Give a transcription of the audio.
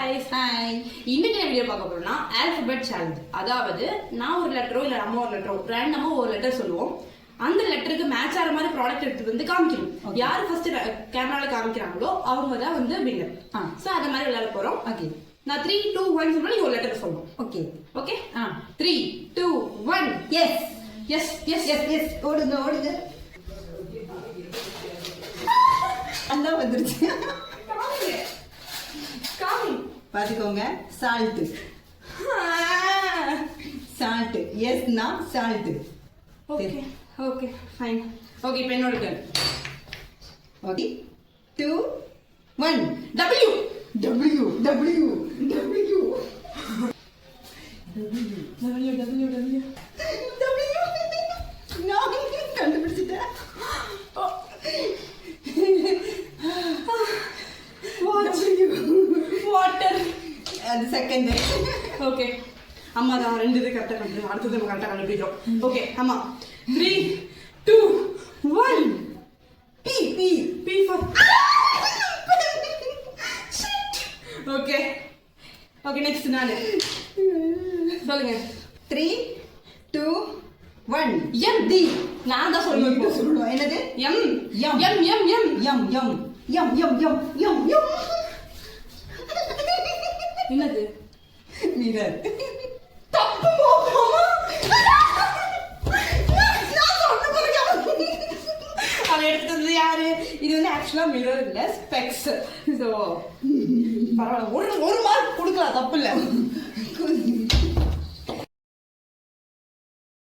guys, hi. இன்னைக்கு video பார்க்க போறோம்னா ஆல்பபெட் சேலஞ்ச். அதாவது நான் ஒரு லெட்டரோ இல்ல அம்மா ஒரு லெட்டரோ ரேண்டமா ஒரு லெட்டர் சொல்லுவோம். அந்த லெட்டருக்கு மேட்ச் ஆகிற மாதிரி ப்ராடக்ட் எடுத்து வந்து காமிக்கணும். யார் ஃபர்ஸ்ட் கேமரால காமிக்கிறாங்களோ அவங்க தான் வந்து வின்னர். சோ அத மாதிரி விளையாட போறோம். ஓகே. நான் 3 2 1 சொன்னா நீங்க ஒரு லெட்டர் சொல்லணும். Okay. Okay? 3 2 1 S. S S S S ஓடுங்க ஓடுங்க. அந்த வந்துருச்சு. பாத்துக்கோங்க. சால்ட் சால்ட் எஸ்னா salt. Okay okay fine. Okay இப்போ என்னோட turn. Okay 2 1 W W W W W W W நான் கண்டுபிடிச்சிட்டேன். வாட்டர் அது செகண்ட். ஓகே அம்மா தான் ரெண்டு இது கரெக்டாக கண்டுபிடிச்சோம். அடுத்தது நம்ம கரெக்டாக கண்டுபிடிக்கிறோம். ஓகே அம்மா 3 2 1 B B B for okay okay next நான் சொல்லுங்க. 3 2 1 எம் டி. நான் தான் சொல்லணும். என்னது? M M M M M M M M M M M M என்னது? மிரர். தப்பு போமா. அதை எடுத்தது யாரு? இது வந்து ஆக்சுவலா மிரர் இல்ல, ஸ்பெக்ஸ். ஸோ பரவாயில்ல, ஒரு மார்க் கொடுக்கலாம், தப்பு இல்லை.